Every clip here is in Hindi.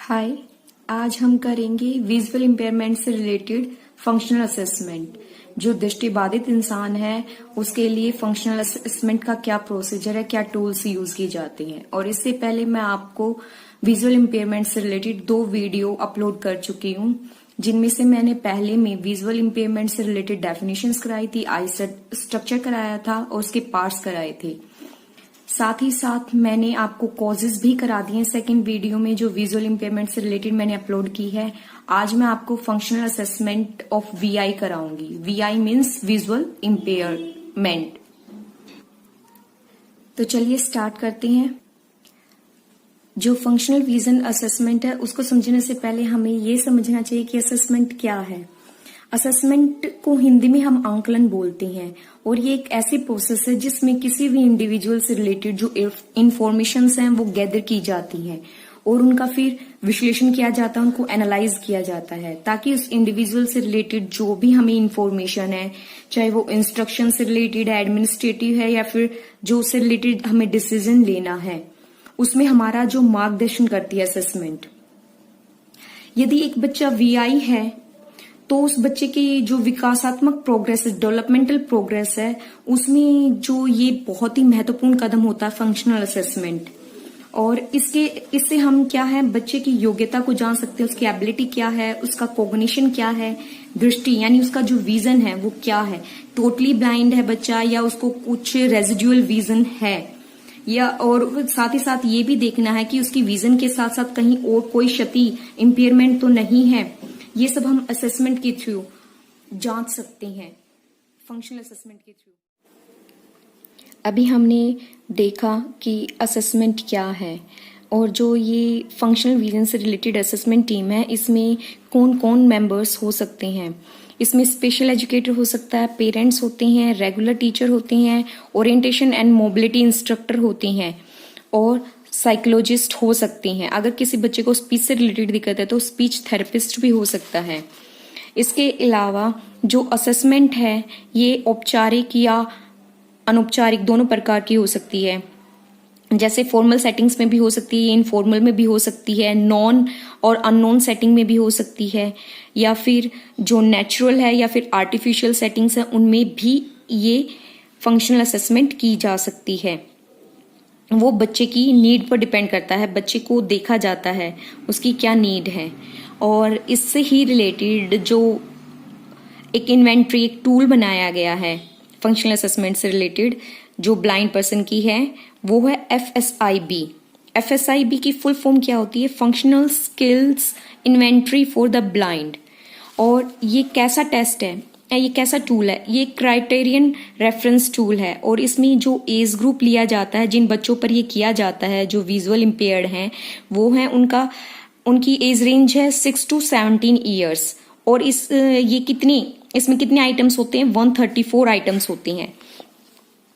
हाय। आज हम करेंगे विजुअल इम्पेयरमेंट से रिलेटेड फंक्शनल असेसमेंट। जो दृष्टिबाधित इंसान है उसके लिए फंक्शनल असेसमेंट का क्या प्रोसीजर है, क्या टूल्स यूज किए जाते हैं। और इससे पहले मैं आपको विजुअल इम्पेयरमेंट से रिलेटेड 2 वीडियो अपलोड कर चुकी हूँ, जिनमें से मैंने पहले में विजुअल इम्पेयरमेंट से रिलेटेड डेफिनेशंस कराई थी, आई स्ट्रक्चर कराया था और उसके पार्ट्स कराए थे। साथ ही साथ मैंने आपको कॉजेज भी करा दिए सेकंड वीडियो में, जो विजुअल इम्पेयरमेंट से रिलेटेड मैंने अपलोड की है। आज मैं आपको फंक्शनल असेसमेंट ऑफ वीआई कराऊंगी। VI means visual impairment. तो चलिए स्टार्ट करते हैं। जो फंक्शनल विजन असेसमेंट है उसको समझने से पहले हमें ये समझना चाहिए कि असेसमेंट क्या है। असेसमेंट को हिंदी में हम आंकलन बोलते हैं और ये एक ऐसी प्रोसेस है जिसमें किसी भी इंडिविजुअल से रिलेटेड जो इंफॉर्मेशन हैं वो गैदर की जाती हैं और उनका फिर विश्लेषण किया जाता है, उनको एनालाइज किया जाता है, ताकि उस इंडिविजुअल से रिलेटेड जो भी हमें इंफॉर्मेशन है, चाहे वो इंस्ट्रक्शन से रिलेटेड है, एडमिनिस्ट्रेटिव है या फिर जो उससे रिलेटेड हमें डिसीजन लेना है, उसमें हमारा जो मार्गदर्शन करती है असेसमेंट। यदि एक बच्चा वीआई है तो उस बच्चे की जो विकासात्मक प्रोग्रेस है, डेवलपमेंटल प्रोग्रेस है, उसमें जो ये बहुत ही महत्वपूर्ण कदम होता है फंक्शनल असेसमेंट। और इससे हम क्या है, बच्चे की योग्यता को जान सकते हैं, उसकी एबिलिटी क्या है, उसका कॉग्निशन क्या है, दृष्टि यानी उसका जो विजन है वो क्या है, टोटली ब्लाइंड है बच्चा या उसको कुछ रेजिडुअल विजन है, या और साथ ही साथ ये भी देखना है कि उसकी विजन के साथ साथ कहीं और कोई क्षति, इम्पेयरमेंट तो नहीं है। ये सब हम असेसमेंट के थ्रू जांच सकते हैं, फंक्शनल असेसमेंट के थ्रू। अभी हमने देखा कि असेसमेंट क्या है और जो ये फंक्शनल विजन से रिलेटेड असेसमेंट टीम है, इसमें कौन कौन मेंबर्स हो सकते हैं। इसमें स्पेशल एजुकेटर हो सकता है, पेरेंट्स होते हैं, रेगुलर टीचर होते हैं, ओरिएंटेशन एंड मोबिलिटी इंस्ट्रक्टर होते हैं और साइकोलॉजिस्ट हो सकते हैं। अगर किसी बच्चे को स्पीच से रिलेटेड दिक्कत है तो स्पीच थेरेपिस्ट भी हो सकता है। इसके अलावा जो असेसमेंट है ये औपचारिक या अनौपचारिक दोनों प्रकार की हो सकती है। जैसे फॉर्मल सेटिंग्स में भी हो सकती है, इनफॉर्मल में भी हो सकती है, नॉन और अननोन सेटिंग में भी हो सकती है, या फिर जो नेचुरल है या फिर आर्टिफिशियल सेटिंग्स है उनमें भी ये फंक्शनल असेसमेंट की जा सकती है। वो बच्चे की नीड पर डिपेंड करता है, बच्चे को देखा जाता है उसकी क्या नीड है। और इससे ही रिलेटेड जो एक इन्वेंट्री, एक टूल बनाया गया है फंक्शनल असेसमेंट से रिलेटेड जो ब्लाइंड पर्सन की है, वो है FSIB। FSIB की फुल फॉर्म क्या होती है? Functional skills inventory for the blind. और ये कैसा टेस्ट है, ये कैसा टूल है? ये क्राइटेरियन रेफरेंस टूल है और इसमें जो एज ग्रुप लिया जाता है, जिन बच्चों पर ये किया जाता है जो विजुअल इम्पेयर्ड हैं, वो है उनकी एज रेंज है 6 to 17 ईयर्स। और इसमें कितने आइटम्स होते हैं? 134 आइटम्स होते हैं।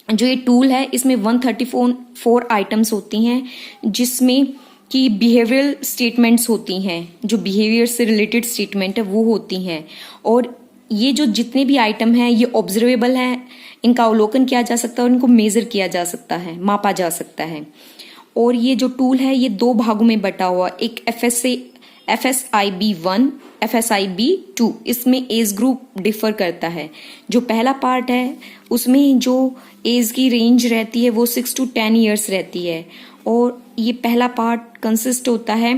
जो ये टूल है इसमें 134 आइटम्स होती हैं, जिसमें कि बिहेवियरल स्टेटमेंट्स होती हैं, जो बिहेवियर से रिलेटेड स्टेटमेंट है वो होती हैं। और ये जो जितने भी आइटम हैं ये ऑब्जर्वेबल हैं, इनका अवलोकन किया जा सकता है और इनको मेजर किया जा सकता है, मापा जा सकता है। और ये जो टूल है ये 2 भागों में बटा हुआ, एक FSIB1, FSIB2। इसमें एज ग्रुप डिफर करता है। जो पहला पार्ट है उसमें जो एज की रेंज रहती है वो 6 to 10 ईयर्स रहती है। और ये पहला पार्ट कंसिस्ट होता है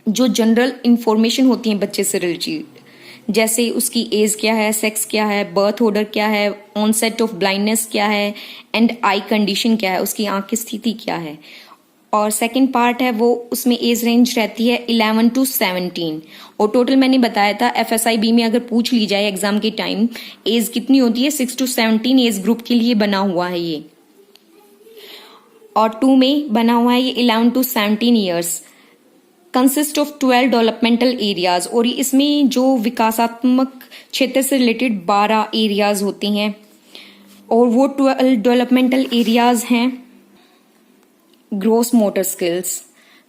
जो जनरल इंफॉर्मेशन होती है बच्चे से रिलेटेड, जैसे उसकी एज क्या है, सेक्स क्या है, बर्थ ऑर्डर क्या है, ऑनसेट ऑफ ब्लाइंडनेस क्या है एंड आई कंडीशन क्या है, उसकी आंख की स्थिति क्या है। और सेकंड पार्ट है वो, उसमें एज रेंज रहती है 11 to 17। और टोटल मैंने बताया था FSIB में अगर पूछ ली जाए एग्जाम के टाइम एज कितनी होती है, 6 to 17 एज ग्रुप के लिए बना हुआ है ये। और 2 में बना हुआ है ये 11 to 17 years. Consist of 12 developmental areas. और इसमें जो विकासात्मक क्षेत्र से रिलेटेड 12 एरियाज होते हैं और वो 12 डेवलपमेंटल एरियाज हैं। Gross motor skills.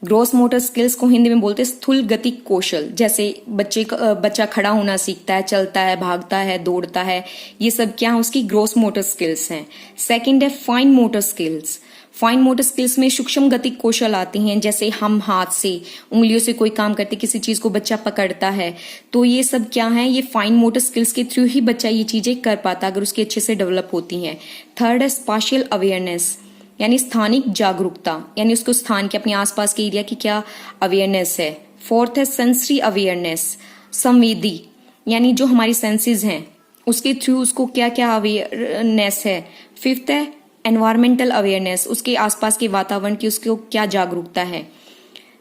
Gross motor skills को हिंदी में बोलते हैं स्थूल गतिक कौशल। जैसे बच्चा खड़ा होना सीखता है, चलता है, भागता है, दौड़ता है, ये सब क्या है उसकी ग्रोस मोटर स्किल्स हैं। सेकंड है fine motor skills. Fine motor skills में सूक्ष्म गति कौशल आते हैं, जैसे हम हाथ से उंगलियों से कोई काम करते, किसी चीज को बच्चा पकड़ता है, तो ये सब क्या है, ये फाइन मोटर स्किल्स के थ्रू ही बच्चा ये चीजें कर पाता अगर उसकी अच्छे से डेवलप होती हैं। थर्ड है स्पाशियल अवेयरनेस, यानी स्थानिक जागरूकता, यानी उसको स्थान के अपने आसपास के एरिया की क्या अवेयरनेस है। फोर्थ है सेंसरी अवेयरनेस, संवेदी, यानी जो हमारी सेंसेस हैं उसके थ्रू उसको क्या क्या अवेयरनेस है। फिफ्थ है एनवायरमेंटल अवेयरनेस, उसके आसपास के वातावरण की उसको क्या जागरूकता है।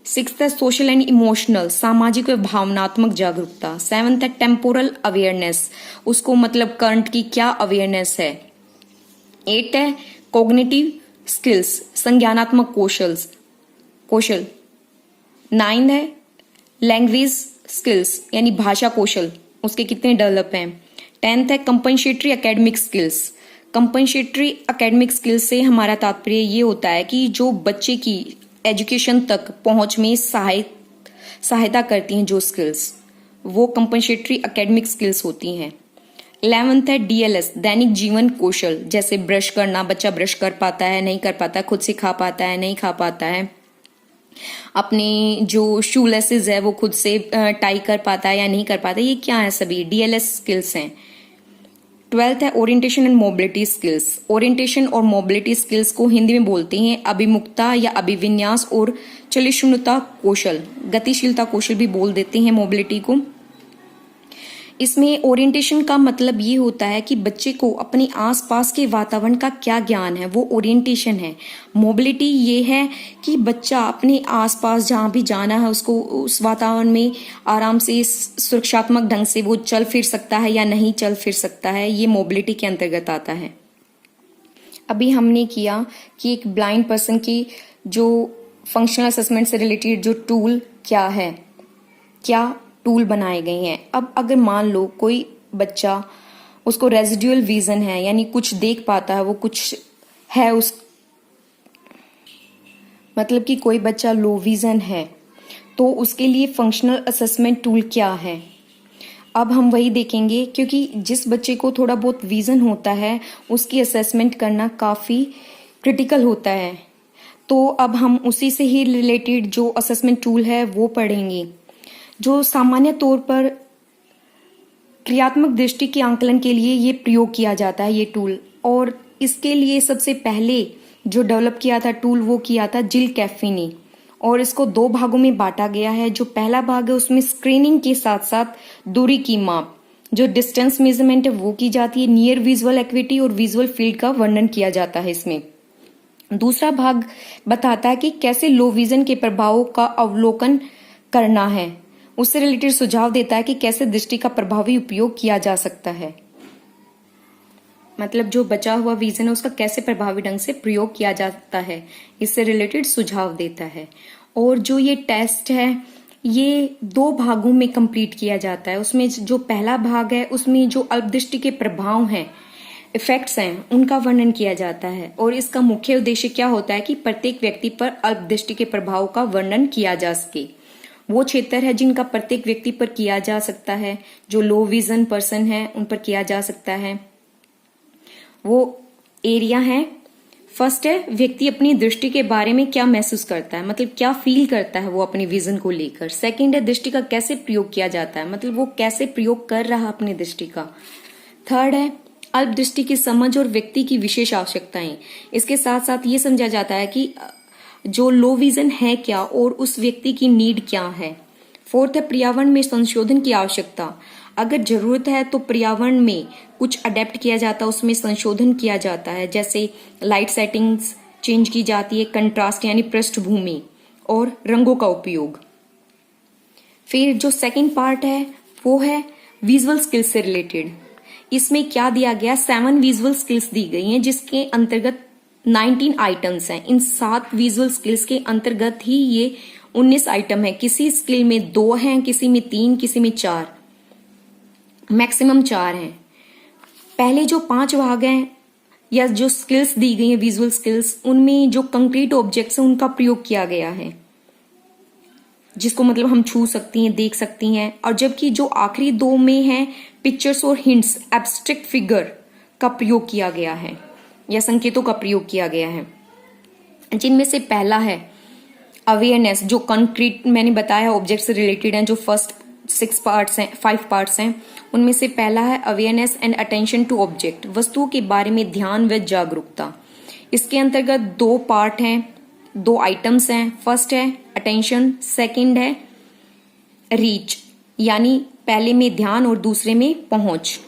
सिक्स्थ है सोशल एंड इमोशनल, सामाजिक व भावनात्मक जागरूकता। सेवंथ है टेम्पोरल अवेयरनेस, उसको मतलब करंट की क्या अवेयरनेस है। एट है कॉग्निटिव स्किल्स, संज्ञानात्मक कौशल। नाइन है लैंग्वेज स्किल्स, यानी भाषा कौशल, उसके कितने डेवलप हैं। 10th है compensatory academic skills. Compensatory academic skills से हमारा तात्पर्य ये होता है कि जो बच्चे की एजुकेशन तक पहुंच में सहायता करती हैं, जो स्किल्स, वो कंपनसेटरी एकेडमिक स्किल्स होती हैं। 11th है DLS, दैनिक जीवन कौशल, जैसे ब्रश करना, बच्चा ब्रश कर पाता है नहीं कर पाता, खुद से खा पाता है नहीं खा पाता है, अपने जो शू लेसेस है वो खुद से टाई कर पाता है या नहीं कर पाता, ये क्या है, सभी DLS स्किल्स हैं। 12th है orientation and mobility skills. Orientation और मोबिलिटी स्किल्स को हिंदी में बोलते हैं अभिमुखता या अभिविन्यास और चलिष्णुता कौशल, गतिशीलता कौशल भी बोल देते हैं मोबिलिटी को। इसमें ओरिएंटेशन का मतलब ये होता है कि बच्चे को अपने आसपास के वातावरण का क्या ज्ञान है, वो ओरिएंटेशन है। मोबिलिटी ये है कि बच्चा अपने आसपास जहाँ भी जाना है उसको उस वातावरण में आराम से सुरक्षात्मक ढंग से वो चल फिर सकता है या नहीं चल फिर सकता है, ये मोबिलिटी के अंतर्गत आता है। अभी हमने किया कि एक ब्लाइंड पर्सन की जो फंक्शनल असेसमेंट से रिलेटेड जो टूल क्या है, क्या टूल बनाए गए हैं। अब अगर मान लो कोई बच्चा, उसको रेजिडुअल विजन है, यानी कुछ देख पाता है, वो कुछ है उस मतलब कि कोई बच्चा लो विजन है, तो उसके लिए फंक्शनल असेसमेंट टूल क्या है। अब हम वही देखेंगे, क्योंकि जिस बच्चे को थोड़ा बहुत विजन होता है उसकी असेसमेंट करना काफ़ी क्रिटिकल होता है, तो अब हम उसी से ही रिलेटेड जो असेसमेंट टूल है वो पढ़ेंगे, जो सामान्य तौर पर क्रियात्मक दृष्टि के आंकलन के लिए ये प्रयोग किया जाता है, ये टूल। और इसके लिए सबसे पहले जो डेवलप किया था टूल वो किया था जिल कैफी ने, और इसको 2 भागों में बांटा गया है। जो पहला भाग है उसमें स्क्रीनिंग के साथ साथ दूरी की माप, जो डिस्टेंस मेजरमेंट है वो की जाती है, नियर विजुअल एक्विटी और विजुअल फील्ड का वर्णन किया जाता है इसमें। दूसरा भाग बताता है कि कैसे लो विजन के प्रभावों का अवलोकन करना है, उससे रिलेटेड सुझाव देता है कि कैसे दृष्टि का प्रभावी उपयोग किया जा सकता है, मतलब जो बचा हुआ विजन है उसका कैसे प्रभावी ढंग से प्रयोग किया जाता है, इससे रिलेटेड सुझाव देता है। और जो ये टेस्ट है ये 2 भागों में कंप्लीट किया जाता है। उसमें जो पहला भाग है उसमें जो अल्पदृष्टि के प्रभाव हैं, इफेक्ट्स हैं, उनका वर्णन किया जाता है। और इसका मुख्य उद्देश्य क्या होता है कि प्रत्येक व्यक्ति पर अल्पदृष्टि के प्रभाव का वर्णन किया जा सके। वो क्षेत्र है जिनका प्रत्येक व्यक्ति पर किया जा सकता है, जो लो विजन पर्सन है उन पर किया जा सकता है। वो एरिया है, फर्स्ट है व्यक्ति अपनी दृष्टि के बारे में क्या महसूस करता है, मतलब क्या फील करता है वो अपनी विजन को लेकर। सेकंड है दृष्टि का कैसे प्रयोग किया जाता है, मतलब वो कैसे प्रयोग कर रहा अपनी दृष्टि का। थर्ड है अल्प दृष्टि की समझ और व्यक्ति की विशेष आवश्यकताएं। इसके साथ साथ ये समझा जाता है कि जो लो विजन है क्या और उस व्यक्ति की नीड क्या है। फोर्थ है पर्यावरण में संशोधन की आवश्यकता, अगर जरूरत है तो पर्यावरण में कुछ अडेप्ट किया जाता है, उसमें संशोधन किया जाता है, जैसे लाइट सेटिंग्स चेंज की जाती है, कंट्रास्ट यानी पृष्ठभूमि और रंगों का उपयोग। फिर जो सेकंड पार्ट है वो है विजुअल स्किल्स से रिलेटेड। इसमें क्या दिया गया, 7 विजुअल स्किल्स दी गई हैं जिसके अंतर्गत 19 आइटम्स हैं। इन 7 विजुअल स्किल्स के अंतर्गत ही ये 19 आइटम है। किसी स्किल में 2 हैं, किसी में 3, किसी में 4, मैक्सिमम 4 हैं। पहले जो 5 भाग हैं या जो स्किल्स दी गई हैं विजुअल स्किल्स, उनमें जो कंक्रीट ऑब्जेक्ट्स हैं उनका प्रयोग किया गया है, जिसको मतलब हम छू सकती हैं, देख सकती हैं। और जबकि जो आखिरी 2 में है पिक्चर्स और हिंट्स, एब्स्ट्रैक्ट फिगर का प्रयोग किया गया है या संकेतों का प्रयोग किया गया है। जिनमें से पहला है अवेयरनेस, जो कंक्रीट मैंने बताया ऑब्जेक्ट से रिलेटेड है, जो फर्स्ट 5 पार्ट्स हैं, उनमें से पहला है awareness and attention to object, वस्तुओं के बारे में ध्यान व जागरूकता। इसके अंतर्गत 2 पार्ट हैं, 2 आइटम्स हैं। फर्स्ट है अटेंशन, सेकंड है रीच, यानी पहले में ध्यान और दूसरे में पहुंच।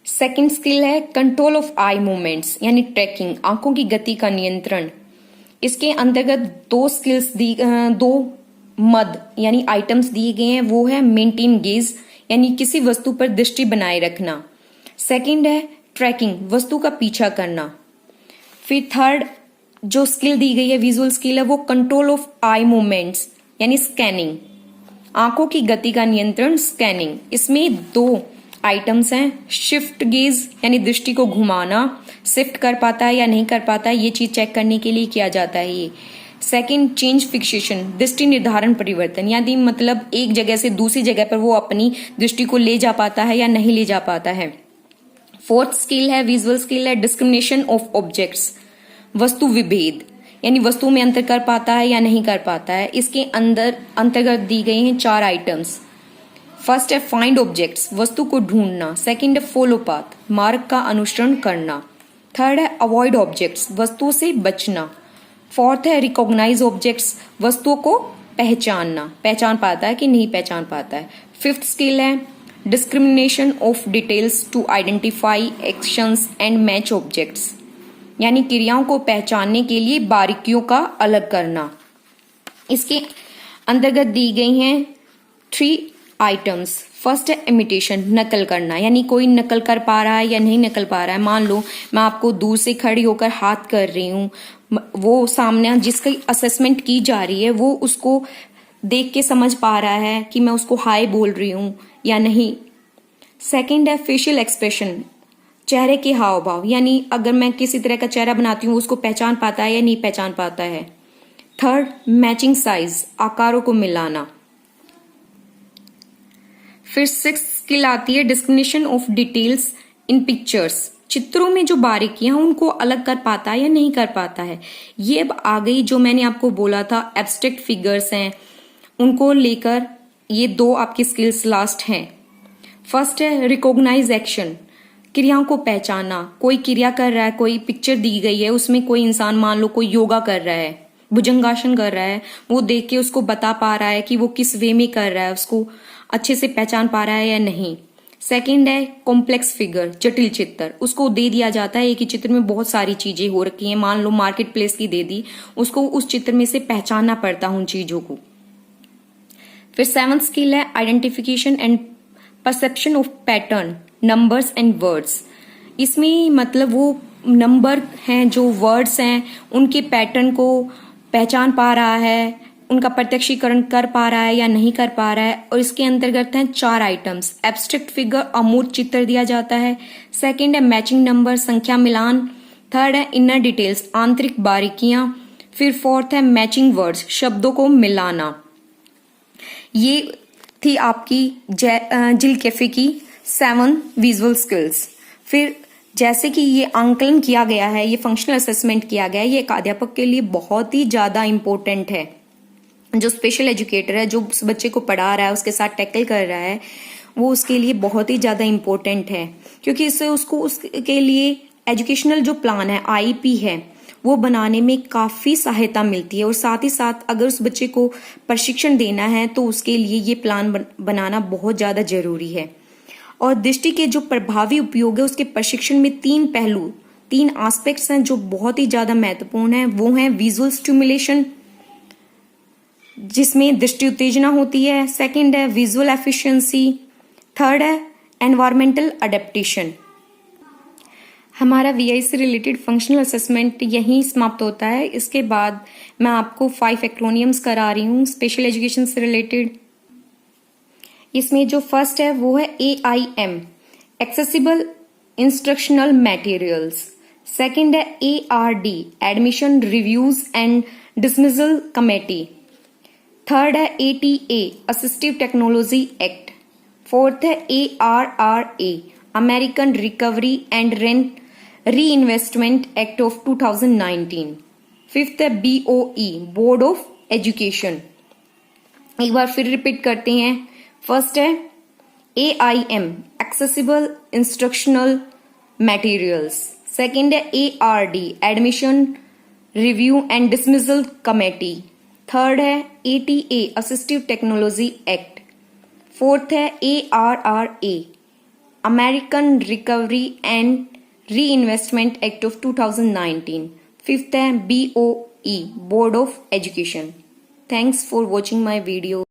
सेकंड स्किल है कंट्रोल ऑफ आई मूवमेंट्स, यानी ट्रैकिंग, आंखों की गति का नियंत्रण। इसके अंतर्गत 2 मद यानी आइटम्स दिए गए हैं, वो है मेंटेन गेज, यानी किसी वस्तु पर दृष्टि बनाए रखना। सेकंड है ट्रैकिंग, वस्तु का पीछा करना। फिर थर्ड जो स्किल दी गई है, विजुअल स्किल है, वो कंट्रोल ऑफ आई मूवमेंट्स, यानी स्कैनिंग, आंखों की गति का नियंत्रण, स्कैनिंग। इसमें 2 आइटम्स हैं, शिफ्ट गेज यानी दृष्टि को घुमाना, शिफ्ट कर पाता है या नहीं कर पाता है, ये चीज चेक करने के लिए किया जाता है ये। सेकंड चेंज फिक्सेशन, दृष्टि निर्धारण परिवर्तन, यानी मतलब एक जगह से दूसरी जगह पर वो अपनी दृष्टि को ले जा पाता है या नहीं ले जा पाता है। फोर्थ स्किल है विजुअल स्किल है डिस्क्रिमिनेशन ऑफ ऑब्जेक्ट्स, वस्तु विभेद, यानी वस्तु में अंतर कर पाता है या नहीं कर पाता है। इसके अंतर्गत दी गई हैं 4 आइटम्स। फर्स्ट है फाइंड ऑब्जेक्ट्स, वस्तु को ढूंढना। सेकंड है फॉलो पाथ, मार्ग का अनुसरण करना। थर्ड है अवॉइड ऑब्जेक्ट्स, वस्तुओं से बचना। फोर्थ है रिकॉग्नाइज ऑब्जेक्ट्स, वस्तुओं को पहचानना, पहचान पाता है कि नहीं पहचान पाता है। फिफ्थ स्किल है discrimination of details to identify actions and match objects, यानी क्रियाओं को पहचानने के लिए बारीकियों का अलग करना। इसके अंतर्गत दी गई हैं 3 आइटम्स। फर्स्ट है इमिटेशन, नकल करना, यानी कोई नकल कर पा रहा है या नहीं नकल पा रहा है। मान लो मैं आपको दूर से खड़ी होकर हाथ कर रही हूँ, वो सामने जिसकी असेसमेंट की जा रही है वो उसको देख के समझ पा रहा है कि मैं उसको हाय बोल रही हूँ या नहीं। सेकंड है फेशियल एक्सप्रेशन, चेहरे के हाव भाव, यानी अगर मैं किसी तरह का चेहरा बनाती हूँ उसको पहचान पाता है या नहीं पहचान पाता है। थर्ड मैचिंग साइज, आकारों को मिलाना। फिर 6th स्किल आती है discrimination of details in pictures, चित्रों में जो बारीकियां उनको अलग कर पाता है या नहीं कर पाता है। ये अब आ गई जो मैंने आपको बोला था एब्स्ट्रैक्ट फिगर्स हैं, उनको लेकर ये 2 आपकी स्किल्स लास्ट हैं। फर्स्ट है रिकॉग्नाइज एक्शन, क्रियाओं को पहचानना। कोई क्रिया कर रहा है, कोई पिक्चर दी गई है, उसमें कोई इंसान मान लो कोई योगा कर रहा है, भुजंगासन कर रहा है, वो देख के उसको बता पा रहा है कि वो किस वे में कर रहा है, उसको अच्छे से पहचान पा रहा है या नहीं। सेकंड है कॉम्प्लेक्स फिगर, जटिल चित्र, उसको दे दिया जाता है एक ही चित्र में बहुत सारी चीजें हो रखी हैं, मान लो मार्केट प्लेस की दे दी, उसको उस चित्र में से पहचानना पड़ता है उन चीजों को। फिर 7th स्किल है identification and perception of pattern, numbers and words. इसमें मतलब वो नंबर हैं जो वर्ड्स हैं उनके पैटर्न को पहचान पा रहा है, उनका प्रत्यक्षीकरण कर पा रहा है या नहीं कर पा रहा है। और इसके अंतर्गत हैं 4 आइटम्स। एब्स्ट्रैक्ट फिगर, अमूर्त चित्र दिया जाता है। सेकंड है मैचिंग नंबर, संख्या मिलान। थर्ड है इनर डिटेल्स, आंतरिक बारीकियां। फिर फोर्थ है मैचिंग वर्ड्स, शब्दों को मिलाना। ये थी आपकी जिल कैफे की 7 विजुअल स्किल्स। फिर जैसे कि ये आंकलन किया गया है, ये फंक्शनल असेसमेंट किया गया है, ये एक अध्यापक के लिए बहुत ही ज्यादा इंपॉर्टेंट है। जो स्पेशल एजुकेटर है, जो उस बच्चे को पढ़ा रहा है, उसके साथ टैकल कर रहा है, वो उसके लिए बहुत ही ज्यादा इंपॉर्टेंट है, क्योंकि इससे उसको उसके लिए एजुकेशनल जो प्लान है, आईपी है, वो बनाने में काफी सहायता मिलती है। और साथ ही साथ अगर उस बच्चे को प्रशिक्षण देना है तो उसके लिए ये प्लान बनाना बहुत ज्यादा जरूरी है। और दृष्टि के जो प्रभावी उपयोग है उसके प्रशिक्षण में 3 पहलू, 3 एस्पेक्ट्स हैं जो बहुत ही ज्यादा महत्वपूर्ण है। वो है विजुअल स्टिमुलेशन, जिसमें दृष्टि उत्तेजना होती है। सेकंड है विजुअल एफिशिएंसी। थर्ड है एनवायरमेंटल अडेप्टेशन। हमारा वीआई से रिलेटेड फंक्शनल असेसमेंट यहीं समाप्त होता है। इसके बाद मैं आपको 5 एक्रोनियम्स करा रही हूँ स्पेशल एजुकेशन से रिलेटेड। इसमें जो फर्स्ट है वो है AIM, accessible instructional materials. Second है ARD, admission reviews and dismissal committee. Third है ATA, assistive technology act. Fourth है ARRA, American recovery and re investment act of 2019। Fifth है BOE, बोर्ड ऑफ एजुकेशन। एक बार फिर रिपीट करते हैं। फर्स्ट है AIM, accessible instructional materials. Second है ARD, admission review and dismissal committee. Third है ATA, assistive technology act. Fourth है ARRA, American recovery and re investment act of 2019। Fifth है BOE, board of education. Thanks for watching my video.